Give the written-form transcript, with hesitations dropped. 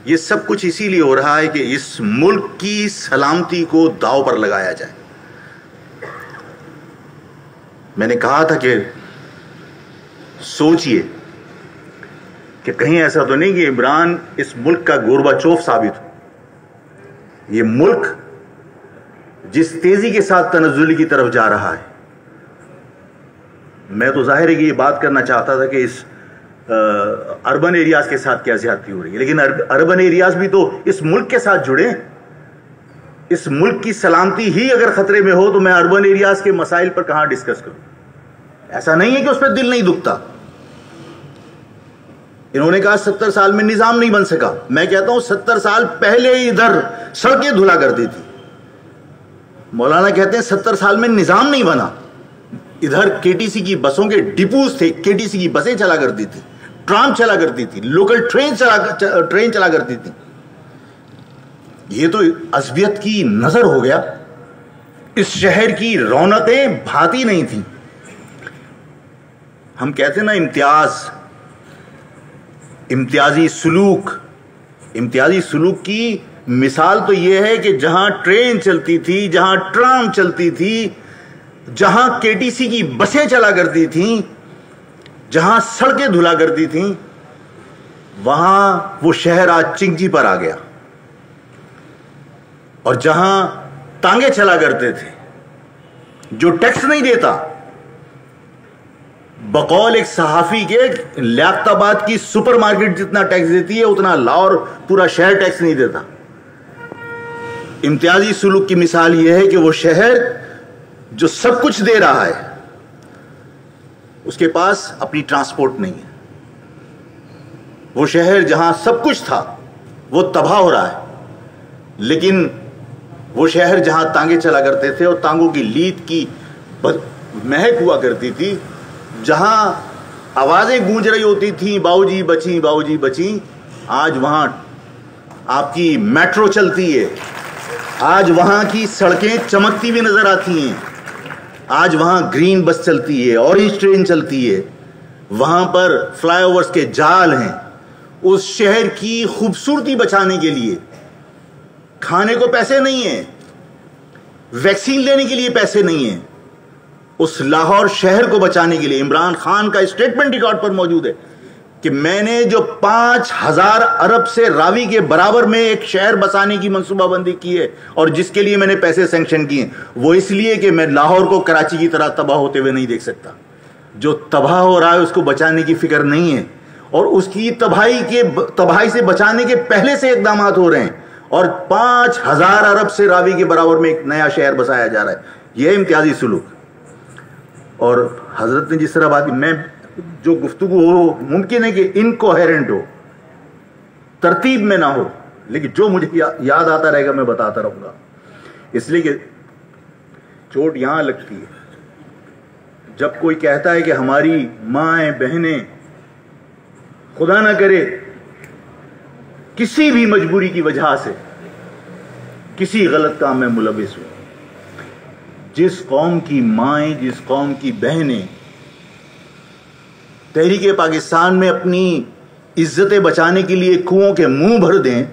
یہ سب کچھ اسی لیے ہو رہا ہے کہ اس ملک کی سلامتی کو داؤ پر لگایا جائے. میں نے کہا تھا کہ سوچئے کہ کہیں ایسا تو نہیں کہ عمران اس ملک کا گورباچوف ثابت ہو. یہ ملک جس تیزی کے ساتھ تنزلی کی طرف جا رہا ہے، میں تو ظاہر ہے کہ یہ بات کرنا چاہتا تھا کہ اس اربن ایریاز کے ساتھ کیا زیادتی ہو رہی ہے، لیکن اربن ایریاز بھی تو اس ملک کے ساتھ جڑے ہیں. اس ملک کی سلامتی ہی اگر خطرے میں ہو تو میں اربن ایریاز کے مسائل پر کہاں ڈسکس کروں. ایسا نہیں ہے کہ اس پہ دل نہیں دکھتا. انہوں نے کہا 70 سال میں نظام نہیں بن سکا. میں کہتا ہوں 70 سال پہلے ہی ادھر سڑکیں دھلا کرتی تھی. مولانا کہتے ہیں 70 سال میں نظام نہیں بنا. ادھر کے ٹی سی کی بسوں کے ڈپوز تھے، کے ٹی سی کی بسیں چلا کرتی تھی، ٹرام چلا کرتی تھی، لوکل ٹرین چلا کرتی تھی. یہ تو عصبیت کی نظر ہو گیا. اس شہر کی رونقیں بھاتی نہیں تھیں. ہم کہتے ہیں نا امتیازی سلوک کی مثال تو یہ ہے کہ جہاں ٹرین چلتی تھی، جہاں ٹرام چلتی تھی، جہاں کے ٹی سی کی بسیں چلا کرتی تھیں، جہاں سڑکیں دھلا کرتی تھیں، وہاں وہ شہر آج چنگجی پر آ گیا. اور جہاں تانگے چلا کرتے تھے، جو ٹیکس نہیں دیتا، بقول ایک صحافی کے لیاقت آباد کی سپر مارکیٹ جتنا ٹیکس دیتی ہے اتنا لاہور پورا شہر ٹیکس نہیں دیتا. امتیازی سلوک کی مثال یہ ہے کہ وہ شہر جو سب کچھ دے رہا ہے اس کے پاس اپنی ٹرانسپورٹ نہیں ہے. وہ شہر جہاں سب کچھ تھا وہ تباہ ہو رہا ہے. لیکن وہ شہر جہاں تانگے چلا کرتے تھے اور تانگوں کی لیت کی مہک ہوا کرتی تھی، جہاں آوازیں گونج رہی ہوتی تھیں باؤجی بچیں باؤجی بچیں، آج وہاں آپ کی میٹرو چلتی ہے، آج وہاں کی سڑکیں چمکتی ہوئی نظر آتی ہیں، آج وہاں گرین بس چلتی ہے، اورنج ٹرین چلتی ہے، وہاں پر فلائی اوورز کے جال ہیں. اس شہر کی خوبصورتی بچانے کے لیے کھانے کو پیسے نہیں ہیں، ویکسین لینے کے لیے پیسے نہیں ہیں. اس لاہور شہر کو بچانے کے لیے عمران خان کا اسٹیٹمنٹ ریکارڈ پر موجود ہے کہ میں نے جو 5,000 ارب سے راوی کے برابر میں ایک شہر بسانے کی منصوبہ بندی کی ہے اور جس کے لیے میں نے پیسے سینکشن کیے ہیں، وہ اس لیے کہ میں لاہور کو کراچی کی طرح تباہ ہوتے ہوئے نہیں دیکھ سکتا. جو تباہ ہو رہا ہے اس کو بچانے کی فکر نہیں ہے، اور اس کی تباہی سے بچانے کے پہلے سے اقدامات ہو رہے ہیں، اور 5,000 ارب سے راوی کے برابر میں ایک نیا شہر بسایا جا رہا ہے. یہ امتیازی سلوک. اور حضرت نے جس طرح بات کی، میں جو گفتگو ہو ممکن ہے کہ انکوہیرنٹ ہو، ترتیب میں نہ ہو، لیکن جو مجھے یاد آتا رہے گا میں بتاتا رہوں گا. اس لیے کہ چوٹ یہاں لگتی ہے جب کوئی کہتا ہے کہ ہماری مائیں بہنیں خدا نہ کرے کسی بھی مجبوری کی وجہ سے کسی غلط کام میں ملوث ہو. جس قوم کی مائیں، جس قوم کی بہنیں تحریک پاکستان میں اپنی عزتیں بچانے کے لیے کنوؤں کے منہ بھر دیں،